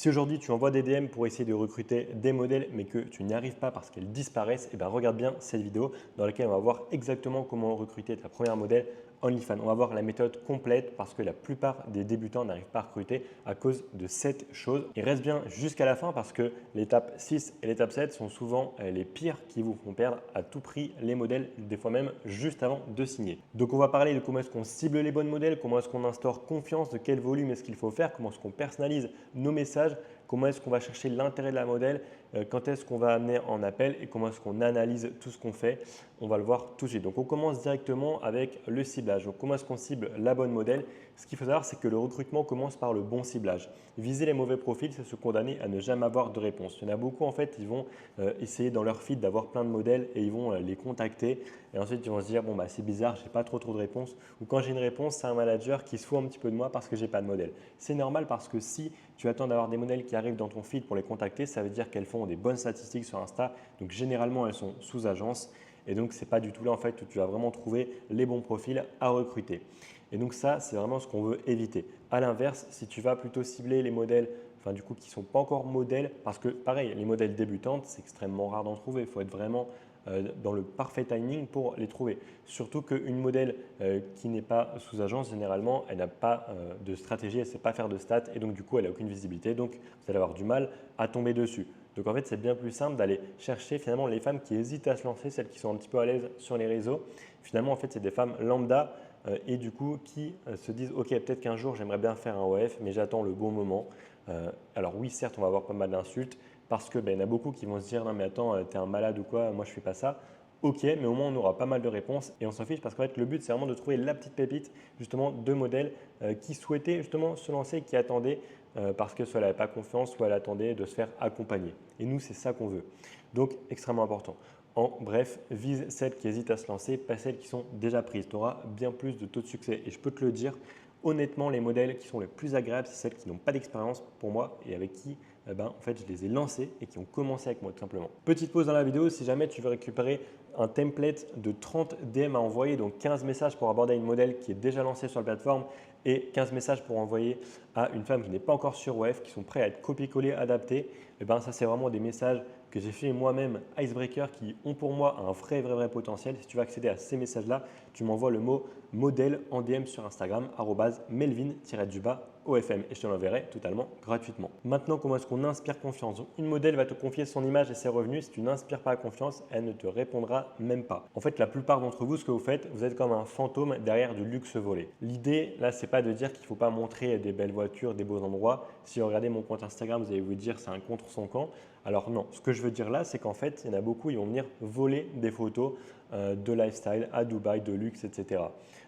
Si aujourd'hui tu envoies des DM pour essayer de recruter des modèles mais que tu n'y arrives pas parce qu'elles disparaissent, eh bien, regarde bien cette vidéo dans laquelle on va voir exactement comment recruter ta première modèle OnlyFans. On va voir la méthode complète parce que la plupart des débutants n'arrivent pas à recruter à cause de cette chose. Et reste bien jusqu'à la fin parce que l'étape 6 et l'étape 7 sont souvent les pires qui vous font perdre à tout prix les modèles, des fois même juste avant de signer. Donc on va parler de comment est-ce qu'on cible les bonnes modèles, comment est-ce qu'on instaure confiance, de quel volume est-ce qu'il faut faire, comment est-ce qu'on personnalise nos messages, comment est-ce qu'on va chercher l'intérêt de la modèle, quand est-ce qu'on va amener en appel et comment est-ce qu'on analyse tout ce qu'on fait. On va le voir tout de suite. Donc on commence directement avec le ciblage. Donc comment est-ce qu'on cible la bonne modèle? Ce qu'il faut savoir, c'est que le recrutement commence par le bon ciblage. Viser les mauvais profils, c'est se condamner à ne jamais avoir de réponse. Il y en a beaucoup en fait, ils vont essayer dans leur feed d'avoir plein de modèles et ils vont les contacter et ensuite ils vont se dire bon bah c'est bizarre, j'ai pas trop de réponses, ou quand j'ai une réponse, c'est un manager qui se fout un petit peu de moi parce que j'ai pas de modèle. C'est normal parce que si tu attends d'avoir des modèles qui arrivent dans ton feed pour les contacter, ça veut dire qu'elles font des bonnes statistiques sur Insta. Donc généralement elles sont sous agence et donc c'est pas du tout là en fait où tu vas vraiment trouver les bons profils à recruter. Et donc ça, c'est vraiment ce qu'on veut éviter. À l'inverse, si tu vas plutôt cibler les modèles du coup, qui ne sont pas encore modèles, parce que pareil, les modèles débutantes, c'est extrêmement rare d'en trouver. Il faut être vraiment dans le parfait timing pour les trouver. Surtout qu'une modèle qui n'est pas sous agence, généralement, elle n'a pas de stratégie, elle ne sait pas faire de stats et donc du coup, elle n'a aucune visibilité. Donc, vous allez avoir du mal à tomber dessus. Donc en fait, c'est bien plus simple d'aller chercher finalement les femmes qui hésitent à se lancer, celles qui sont un petit peu à l'aise sur les réseaux. Finalement, en fait, c'est des femmes lambda et du coup qui se disent ok, peut-être qu'un jour j'aimerais bien faire un OF, mais j'attends le bon moment. Alors oui, certes, on va avoir pas mal d'insultes parce que y en a beaucoup qui vont se dire non mais attends, t'es un malade ou quoi, moi je fais pas ça. Ok, mais au moins on aura pas mal de réponses et on s'en fiche parce qu'en fait le but c'est vraiment de trouver la petite pépite justement de modèles qui souhaitaient justement se lancer et qui attendaient parce que soit elle n'avait pas confiance, soit elle attendait de se faire accompagner. Et nous c'est ça qu'on veut. Donc extrêmement important. En bref, vise celles qui hésitent à se lancer, pas celles qui sont déjà prises. Tu auras bien plus de taux de succès. Et je peux te le dire, honnêtement, les modèles qui sont les plus agréables, c'est celles qui n'ont pas d'expérience pour moi et avec qui en fait, je les ai lancés et qui ont commencé avec moi tout simplement. Petite pause dans la vidéo, si jamais tu veux récupérer un template de 30 DM à envoyer, donc 15 messages pour aborder une modèle qui est déjà lancée sur la plateforme et 15 messages pour envoyer à une femme qui n'est pas encore sur WEF, qui sont prêts à être copier-coller, adaptés, et ça c'est vraiment des messages que j'ai fait moi-même, Icebreaker, qui ont pour moi un vrai potentiel. Si tu veux accéder à ces messages-là, tu m'envoies le mot modèle en DM sur Instagram, @melvin-ofm et je te l'enverrai totalement gratuitement. Maintenant, comment est-ce qu'on inspire confiance? Donc, une modèle va te confier son image et ses revenus. Si tu n'inspires pas confiance, elle ne te répondra même pas. En fait, la plupart d'entre vous, ce que vous faites, vous êtes comme un fantôme derrière du luxe volé. L'idée, là, c'est pas de dire qu'il ne faut pas montrer des belles voitures, des beaux endroits. Si vous regardez mon compte Instagram, vous allez vous dire c'est un contre son camp. Alors non, ce que je veux dire là, c'est qu'en fait, il y en a beaucoup, ils vont venir voler des photos de lifestyle à Dubaï, de luxe, etc.,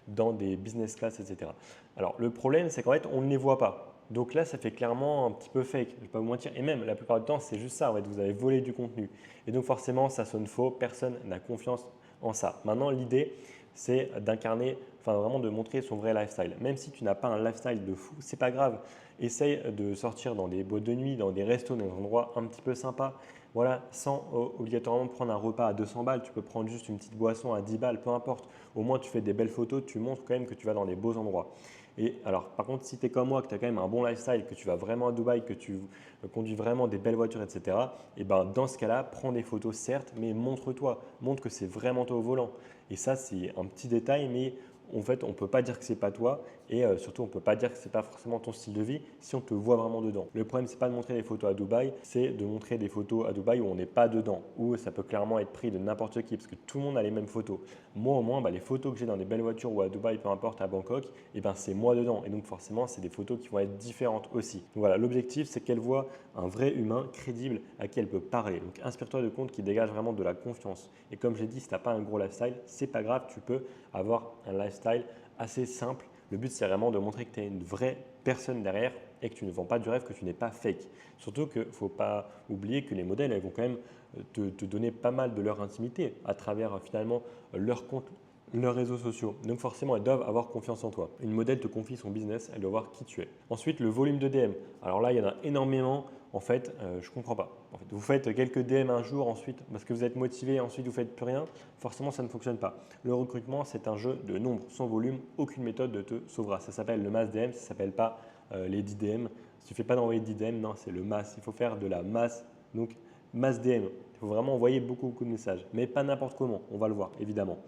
dans des business class, etc. Alors le problème, c'est qu'en fait, on ne les voit pas. Donc là, ça fait clairement un petit peu fake, je ne vais pas vous mentir. Et même, la plupart du temps, c'est juste ça, en fait, vous avez volé du contenu. Et donc forcément, ça sonne faux, personne n'a confiance en ça. Maintenant, l'idée, c'est d'incarner, vraiment de montrer son vrai lifestyle. Même si tu n'as pas un lifestyle de fou, c'est pas grave. Essaye de sortir dans des boîtes de nuit, dans des restos, dans des endroits un petit peu sympas. Voilà, sans obligatoirement prendre un repas à 200 balles. Tu peux prendre juste une petite boisson à 10 balles, peu importe. Au moins, tu fais des belles photos, tu montres quand même que tu vas dans des beaux endroits. Et alors, par contre, si tu es comme moi, que tu as quand même un bon lifestyle, que tu vas vraiment à Dubaï, que tu conduis vraiment des belles voitures, etc., et dans ce cas-là, prends des photos certes, mais montre-toi, montre que c'est vraiment toi au volant. Et ça, c'est un petit détail, mais en fait, on ne peut pas dire que ce n'est pas toi et surtout, on ne peut pas dire que ce n'est pas forcément ton style de vie si on te voit vraiment dedans. Le problème, ce n'est pas de montrer des photos à Dubaï, c'est de montrer des photos à Dubaï où on n'est pas dedans, où ça peut clairement être pris de n'importe qui parce que tout le monde a les mêmes photos. Moi, au moins, les photos que j'ai dans des belles voitures ou à Dubaï, peu importe, à Bangkok, c'est moi dedans. Et donc, forcément, c'est des photos qui vont être différentes aussi. Donc voilà, l'objectif, c'est qu'elle voit un vrai humain crédible à qui elle peut parler. Donc, inspire-toi de comptes qui dégagent vraiment de la confiance. Et comme j'ai dit, si tu n'as pas un gros lifestyle, c'est pas grave, tu peux avoir un lifestyle assez simple. Le but, c'est vraiment de montrer que tu es une vraie personne derrière et que tu ne vends pas du rêve, que tu n'es pas fake. Surtout qu'il ne faut pas oublier que les modèles, elles vont quand même te donner pas mal de leur intimité à travers finalement leur compte, leurs réseaux sociaux. Donc forcément, elles doivent avoir confiance en toi. Une modèle te confie son business, elle doit voir qui tu es. Ensuite, le volume de DM. Alors là, il y en a énormément. En fait, je ne comprends pas. En fait, vous faites quelques DM un jour, ensuite, parce que vous êtes motivé, ensuite vous ne faites plus rien. Forcément, ça ne fonctionne pas. Le recrutement, c'est un jeu de nombre. Sans volume, aucune méthode ne te sauvera. Ça s'appelle le mass DM, ça ne s'appelle pas les 10 DM. Il ne suffit pas d'envoyer 10 DM, non, c'est le masse. Il faut faire de la masse, donc masse DM. Il faut vraiment envoyer beaucoup de messages, mais pas n'importe comment, on va le voir évidemment.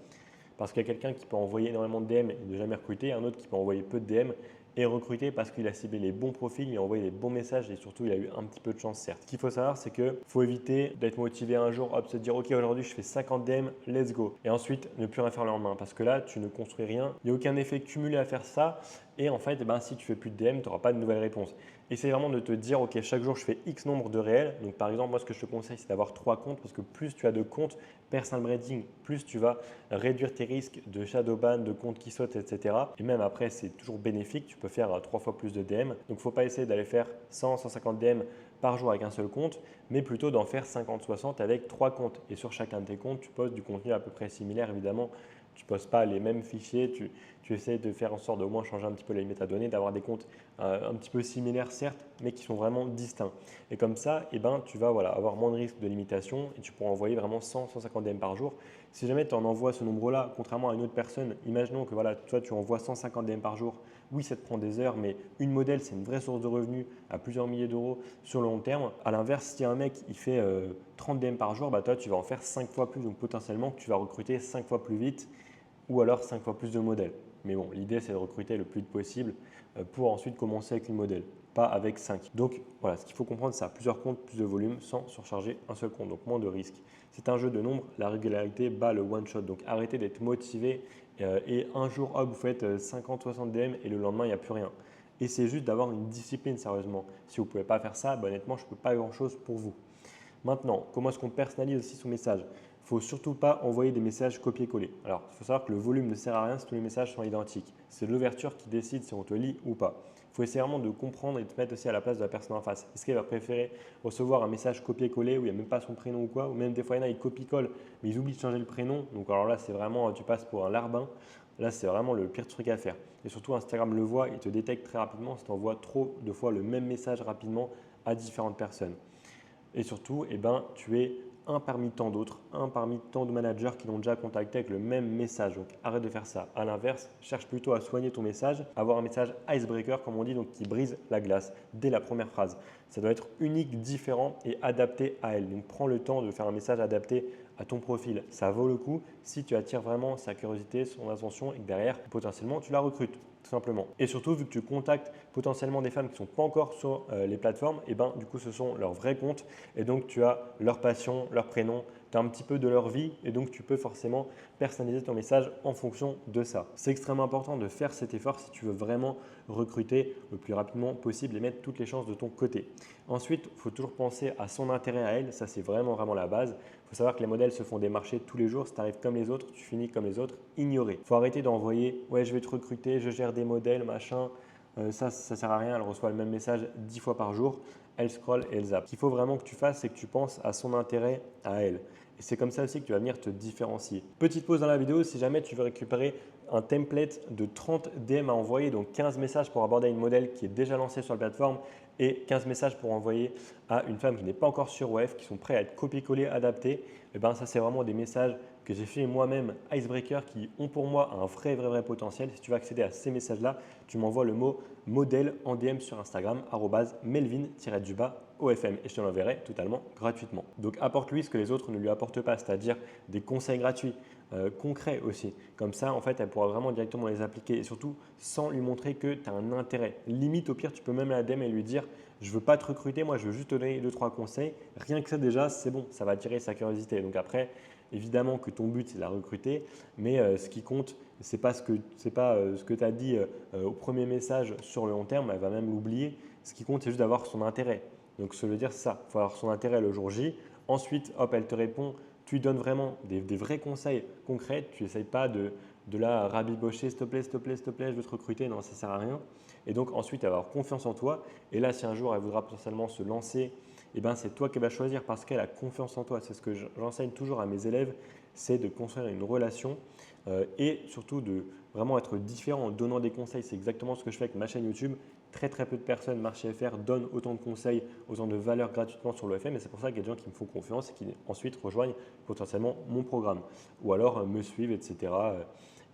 Parce qu'il y a quelqu'un qui peut envoyer énormément de DM et ne jamais recruter, un autre qui peut envoyer peu de DM et recruter parce qu'il a ciblé les bons profils, il a envoyé les bons messages et surtout il a eu un petit peu de chance certes. Ce qu'il faut savoir, c'est qu'il faut éviter d'être motivé un jour, hop, se dire ok aujourd'hui je fais 50 DM, let's go. Et ensuite ne plus rien faire le lendemain parce que là tu ne construis rien, il n'y a aucun effet cumulé à faire ça et en fait si tu fais plus de DM, tu n'auras pas de nouvelles réponses. Essaye vraiment de te dire ok chaque jour je fais X nombre de réels. Donc par exemple moi ce que je te conseille c'est d'avoir 3 comptes parce que plus tu as de comptes personal branding, plus tu vas réduire tes risques de shadow ban, de comptes qui sautent, etc. Et même après, c'est toujours bénéfique. Tu peux faire 3 fois plus de DM. Donc, il ne faut pas essayer d'aller faire 100, 150 DM par jour avec un seul compte, mais plutôt d'en faire 50, 60 avec 3 comptes. Et sur chacun de tes comptes, tu postes du contenu à peu près similaire, évidemment. Tu ne postes pas les mêmes fichiers, tu essaies de faire en sorte d'au moins changer un petit peu les métadonnées, d'avoir des comptes un petit peu similaires certes, mais qui sont vraiment distincts. Et comme ça, tu vas avoir moins de risques de limitation et tu pourras envoyer vraiment 100, 150 DM par jour. Si jamais tu en envoies ce nombre-là, contrairement à une autre personne, imaginons que toi tu envoies 150 DM par jour, oui ça te prend des heures, mais une modèle c'est une vraie source de revenus à plusieurs milliers d'euros sur le long terme. À l'inverse, si un mec il fait 30 DM par jour, toi tu vas en faire 5 fois plus, donc potentiellement tu vas recruter 5 fois plus vite ou alors 5 fois plus de modèles. Mais bon, l'idée c'est de recruter le plus vite possible pour ensuite commencer avec une modèle, pas avec 5. Donc voilà, ce qu'il faut comprendre, c'est plusieurs comptes, plus de volume sans surcharger un seul compte, donc moins de risques. C'est un jeu de nombres, la régularité bat le one shot, donc arrêtez d'être motivé et un jour, hop, vous faites 50-60 DM et le lendemain, il n'y a plus rien. Essayez juste d'avoir une discipline sérieusement. Si vous ne pouvez pas faire ça, honnêtement, je ne peux pas grand chose pour vous. Maintenant, comment est-ce qu'on personnalise aussi son message? Il ne faut surtout pas envoyer des messages copier-coller. Alors, il faut savoir que le volume ne sert à rien si tous les messages sont identiques. C'est l'ouverture qui décide si on te lit ou pas. Il faut essayer vraiment de comprendre et de te mettre aussi à la place de la personne en face. Est-ce qu'elle va préférer recevoir un message copier-coller où il n'y a même pas son prénom ou quoi? Ou même des fois, il y en a, ils copient-collent, mais ils oublient de changer le prénom. Donc alors là, c'est vraiment, tu passes pour un larbin. Là, c'est vraiment le pire truc à faire. Et surtout, Instagram le voit, il te détecte très rapidement si tu envoies trop de fois le même message rapidement à différentes personnes. Et surtout, tu es un parmi tant d'autres, un parmi tant de managers qui l'ont déjà contacté avec le même message. Donc arrête de faire ça. À l'inverse, cherche plutôt à soigner ton message, avoir un message icebreaker comme on dit, donc qui brise la glace dès la première phrase. Ça doit être unique, différent et adapté à elle. Donc prends le temps de faire un message adapté à ton profil. Ça vaut le coup si tu attires vraiment sa curiosité, son attention et que derrière, potentiellement, tu la recrutes. Tout simplement. Et surtout, vu que tu contactes potentiellement des femmes qui ne sont pas encore sur les plateformes, du coup, ce sont leurs vrais comptes et donc tu as leur passion, leur prénom, tu as un petit peu de leur vie et donc tu peux forcément personnaliser ton message en fonction de ça. C'est extrêmement important de faire cet effort si tu veux vraiment recruter le plus rapidement possible et mettre toutes les chances de ton côté. Ensuite, il faut toujours penser à son intérêt à elle, ça c'est vraiment la base. Il faut savoir que les modèles se font démarcher tous les jours, si tu arrives comme les autres, tu finis comme les autres, ignoré. Il faut arrêter d'envoyer « ouais je vais te recruter, je gère des modèles, machin ». Ça ne sert à rien, elle reçoit le même message 10 fois par jour, elle scrolle et elle zappe. Ce qu'il faut vraiment que tu fasses, c'est que tu penses à son intérêt à elle. Et c'est comme ça aussi que tu vas venir te différencier. Petite pause dans la vidéo, si jamais tu veux récupérer un template de 30 DM à envoyer, donc 15 messages pour aborder une modèle qui est déjà lancée sur la plateforme et 15 messages pour envoyer à une femme qui n'est pas encore sur WEF, qui sont prêts à être copier-coller, adaptés, et ça c'est vraiment des messages que j'ai fait moi-même, Icebreaker, qui ont pour moi un vrai potentiel. Si tu veux accéder à ces messages-là, tu m'envoies le mot modèle en DM sur Instagram, @melvin-ofm et je te l'enverrai totalement gratuitement. Donc apporte-lui ce que les autres ne lui apportent pas, c'est-à-dire des conseils gratuits, concrets aussi. Comme ça, en fait, elle pourra vraiment directement les appliquer et surtout sans lui montrer que tu as un intérêt. Limite, au pire, tu peux même la DM et lui dire « je ne veux pas te recruter, moi je veux juste te donner 2-3 conseils ». Rien que ça déjà, c'est bon, ça va attirer sa curiosité. Donc après, évidemment que ton but c'est de la recruter, mais ce qui compte, ce n'est pas ce que tu as dit au premier message sur le long terme, elle va même l'oublier. Ce qui compte, c'est juste d'avoir son intérêt. Donc, se le dire, c'est ça, il faut avoir son intérêt le jour J. Ensuite, hop, elle te répond, tu lui donnes vraiment des vrais conseils concrets. Tu n'essayes pas de la rabibocher, s'il te plaît, je veux te recruter, non, ça ne sert à rien. Et donc, ensuite, elle va avoir confiance en toi. Et là, si un jour, elle voudra potentiellement se lancer, c'est toi qui vas choisir parce qu'elle a confiance en toi. C'est ce que j'enseigne toujours à mes élèves, c'est de construire une relation et surtout de vraiment être différent en donnant des conseils. C'est exactement ce que je fais avec ma chaîne YouTube. Très peu de personnes, Marché FR, donnent autant de conseils, autant de valeur gratuitement sur l'OFM et c'est pour ça qu'il y a des gens qui me font confiance et qui ensuite rejoignent potentiellement mon programme ou alors me suivent, etc.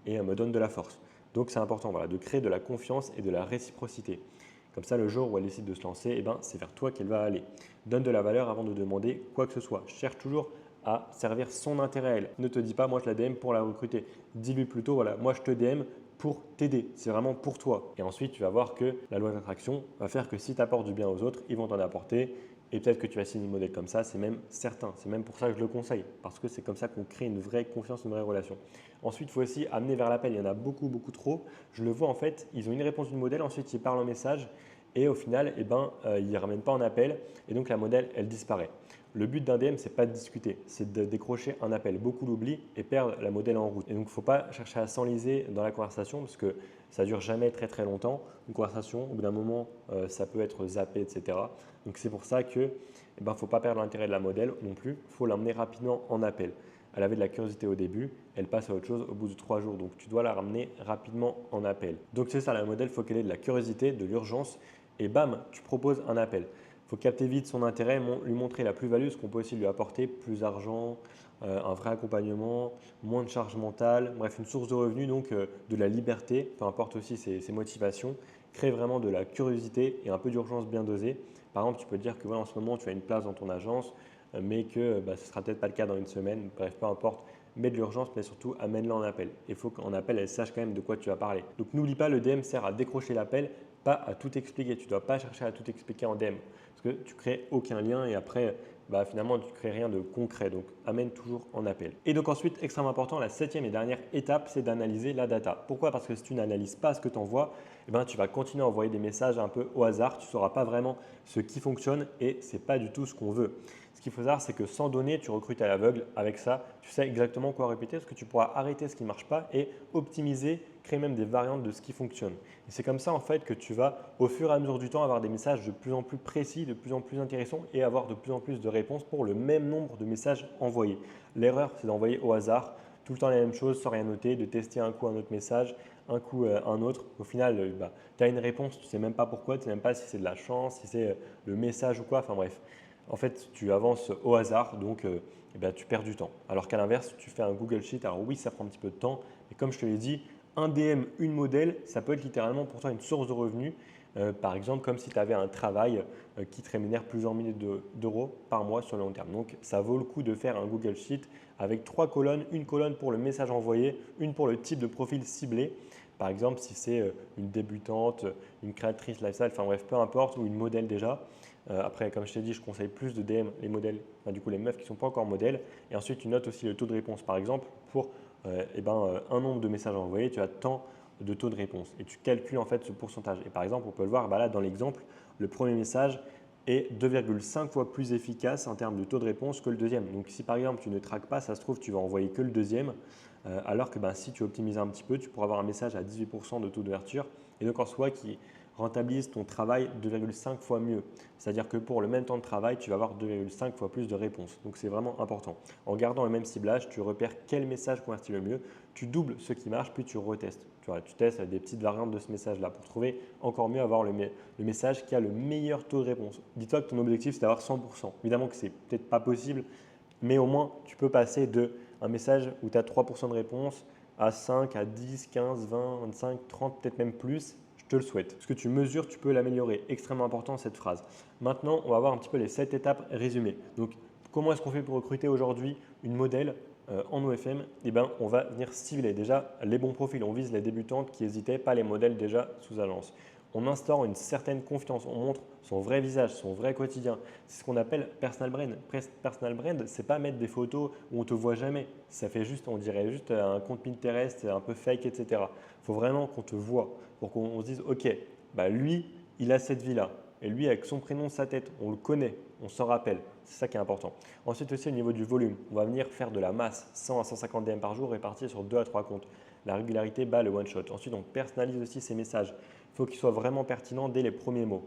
et me donnent de la force. Donc c'est important de créer de la confiance et de la réciprocité. Comme ça, le jour où elle décide de se lancer, eh ben, c'est vers toi qu'elle va aller. Donne de la valeur avant de demander quoi que ce soit. Cherche toujours à servir son intérêt à elle. Ne te dis pas, moi je la DM pour la recruter. Dis-lui plutôt, voilà, moi je te DM pour t'aider. C'est vraiment pour toi. Et ensuite, tu vas voir que la loi d'attraction va faire que si tu apportes du bien aux autres, ils vont t'en apporter. Et peut-être que tu vas signer un modèle comme ça, c'est même certain. C'est même pour ça que je le conseille. Parce que c'est comme ça qu'on crée une vraie confiance, une vraie relation. Ensuite, il faut aussi amener vers l'appel. Il y en a beaucoup, beaucoup trop. Je le vois en fait, ils ont une réponse du modèle, ensuite ils parlent en message. Et au final, eh ben, ils ne ramènent pas en appel. Et donc la modèle, elle disparaît. Le but d'un DM, ce n'est pas de discuter, c'est de décrocher un appel. Beaucoup l'oublient et perdent la modèle en route. Et donc, il ne faut pas chercher à s'enliser dans la conversation parce que ça ne dure jamais très très longtemps. Une conversation, au bout d'un moment, ça peut être zappé, etc. Donc, c'est pour ça que eh ben, faut pas perdre l'intérêt de la modèle non plus. Il faut l'emmener rapidement en appel. Elle avait de la curiosité au début, elle passe à autre chose au bout de 3 jours. Donc, tu dois la ramener rapidement en appel. Donc, c'est ça, la modèle, il faut qu'elle ait de la curiosité, de l'urgence et bam, tu proposes un appel. Il faut capter vite son intérêt, lui montrer la plus-value, ce qu'on peut aussi lui apporter, plus d'argent, un vrai accompagnement, moins de charge mentale, bref, une source de revenus, donc de la liberté, peu importe aussi ses motivations, crée vraiment de la curiosité et un peu d'urgence bien dosée. Par exemple, tu peux dire que voilà, en ce moment, tu as une place dans ton agence, mais que ce ne sera peut-être pas le cas dans une semaine, bref, peu importe. Mets de l'urgence, mais surtout amène-la en appel. Il faut qu'en appel, elle sache quand même de quoi tu vas parler. Donc n'oublie pas, le DM sert à décrocher l'appel, pas à tout expliquer. Tu ne dois pas chercher à tout expliquer en DM parce que tu crées aucun lien et après, finalement, tu ne crées rien de concret. Donc, amène toujours en appel. Et donc ensuite, extrêmement important, la septième et dernière étape, c'est d'analyser la data. Pourquoi? Parce que si tu n'analyses pas ce que tu envoies, tu vas continuer à envoyer des messages un peu au hasard. Tu ne sauras pas vraiment ce qui fonctionne et ce n'est pas du tout ce qu'on veut. Ce qu'il faut savoir, c'est que sans données, tu recrutes à l'aveugle. Avec ça, tu sais exactement quoi répéter parce que tu pourras arrêter ce qui ne marche pas et optimiser, créer même des variantes de ce qui fonctionne. Et c'est comme ça en fait que tu vas, au fur et à mesure du temps, avoir des messages de plus en plus précis, de plus en plus intéressants et avoir de plus en plus de réponses pour le même nombre de messages envoyés. L'erreur, c'est d'envoyer au hasard tout le temps la même chose sans rien noter, de tester un coup un autre message, un coup un autre. Au final, tu as une réponse, tu ne sais même pas pourquoi, tu ne sais même pas si c'est de la chance, si c'est le message ou quoi. Enfin bref, en fait, tu avances au hasard, donc tu perds du temps. Alors qu'à l'inverse, tu fais un Google Sheet, alors oui, ça prend un petit peu de temps, mais comme je te l'ai dit, un DM, une modèle, ça peut être littéralement pour toi une source de revenus. Par exemple, comme si tu avais un travail qui te rémunère plusieurs milliers d'euros par mois sur le long terme. Donc, ça vaut le coup de faire un Google Sheet avec 3 colonnes, une colonne pour le message envoyé, une pour le type de profil ciblé. Par exemple, si c'est une débutante, une créatrice lifestyle, enfin bref, peu importe, ou une modèle déjà. Après, comme je t'ai dit, je conseille plus de DM les modèles, du coup les meufs qui ne sont pas encore modèles. Et ensuite, tu notes aussi le taux de réponse. Par exemple, pour un nombre de messages envoyés, tu as tant de taux de réponse et tu calcules en fait ce pourcentage. Et par exemple, on peut le voir là dans l'exemple, le premier message est 2,5 fois plus efficace en termes de taux de réponse que le deuxième. Donc si par exemple tu ne traques pas, ça se trouve tu vas envoyer que le deuxième, alors que si tu optimises un petit peu, tu pourras avoir un message à 18% de taux d'ouverture et donc en soi qui rentabilise ton travail 2,5 fois mieux. C'est-à-dire que pour le même temps de travail, tu vas avoir 2,5 fois plus de réponses. Donc c'est vraiment important. En gardant le même ciblage, tu repères quel message convertit le mieux, tu doubles ce qui marche, puis tu retestes. Tu testes des petites variantes de ce message-là pour trouver encore mieux avoir le message qui a le meilleur taux de réponse. Dis-toi que ton objectif, c'est d'avoir 100%. Évidemment que c'est peut-être pas possible, mais au moins, tu peux passer de un message où tu as 3% de réponse à 5, à 10, 15, 20, 25, 30, peut-être même plus. Je te le souhaite. Ce que tu mesures, tu peux l'améliorer. Extrêmement important cette phrase. Maintenant, on va voir un petit peu les 7 étapes résumées. Donc, comment est-ce qu'on fait pour recruter aujourd'hui une modèle en OFM? On va venir cibler déjà les bons profils. On vise les débutantes qui n'hésitaient, pas les modèles déjà sous agence. On instaure une certaine confiance, on montre son vrai visage, son vrai quotidien. C'est ce qu'on appelle personal brand. Personal brand, c'est pas mettre des photos où on te voit jamais. Ça fait juste, on dirait juste un compte Pinterest un peu fake, etc. Il faut vraiment qu'on te voit pour qu'on se dise, ok, lui, il a cette vie-là. Et lui, avec son prénom, sa tête, on le connaît, on s'en rappelle. C'est ça qui est important. Ensuite aussi au niveau du volume, on va venir faire de la masse, 100 à 150 DM par jour répartis sur 2 à 3 comptes. La régularité bat le one shot. Ensuite, on personnalise aussi ces messages. Il faut qu'ils soient vraiment pertinents dès les premiers mots.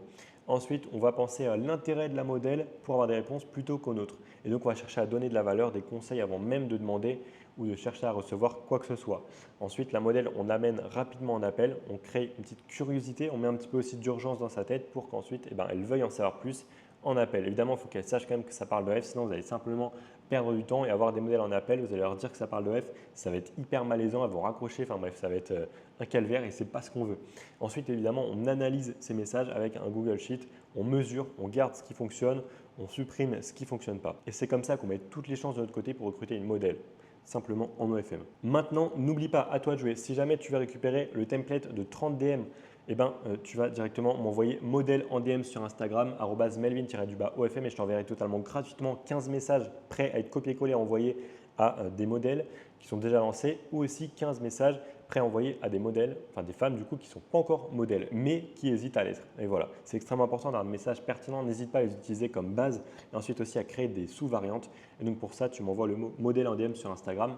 Ensuite, on va penser à l'intérêt de la modèle pour avoir des réponses plutôt qu'aux nôtres. Et donc, on va chercher à donner de la valeur, des conseils avant même de demander ou de chercher à recevoir quoi que ce soit. Ensuite, la modèle, on l'amène rapidement en appel, on crée une petite curiosité, on met un petit peu aussi d'urgence dans sa tête pour qu'ensuite, elle veuille en savoir plus en appel. Évidemment, il faut qu'elles sachent quand même que ça parle de F, sinon vous allez simplement perdre du temps et avoir des modèles en appel. Vous allez leur dire que ça parle de F, ça va être hyper malaisant, elles vont raccrocher, enfin bref, ça va être un calvaire et ce n'est pas ce qu'on veut. Ensuite, évidemment, on analyse ces messages avec un Google Sheet, on mesure, on garde ce qui fonctionne, on supprime ce qui ne fonctionne pas. Et c'est comme ça qu'on met toutes les chances de notre côté pour recruter une modèle simplement en OFM. Maintenant, n'oublie pas, à toi de jouer. Si jamais tu veux récupérer le template de 30 DM, eh ben, tu vas directement m'envoyer modèle en DM sur Instagram, @melvin-ofm et je t'enverrai totalement gratuitement 15 messages prêts à être copiés-collés envoyés à des modèles qui sont déjà lancés ou aussi 15 messages prêts à envoyer à des modèles, enfin des femmes du coup qui ne sont pas encore modèles mais qui hésitent à l'être. Et voilà, c'est extrêmement important d'avoir un message pertinent. N'hésite pas à les utiliser comme base et ensuite aussi à créer des sous-variantes. Et donc pour ça, tu m'envoies le mot modèle en DM sur Instagram,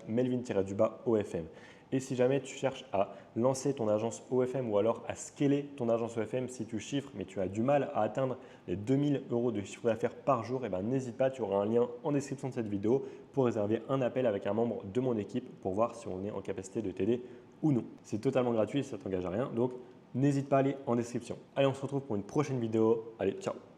@melvin-ofm. Et si jamais tu cherches à lancer ton agence OFM ou alors à scaler ton agence OFM, si tu chiffres mais tu as du mal à atteindre les 2000 € de chiffre d'affaires par jour, eh ben, n'hésite pas, tu auras un lien en description de cette vidéo pour réserver un appel avec un membre de mon équipe pour voir si on est en capacité de t'aider ou non. C'est totalement gratuit, ça ne t'engage à rien, donc n'hésite pas à aller en description. Allez, on se retrouve pour une prochaine vidéo. Allez, ciao!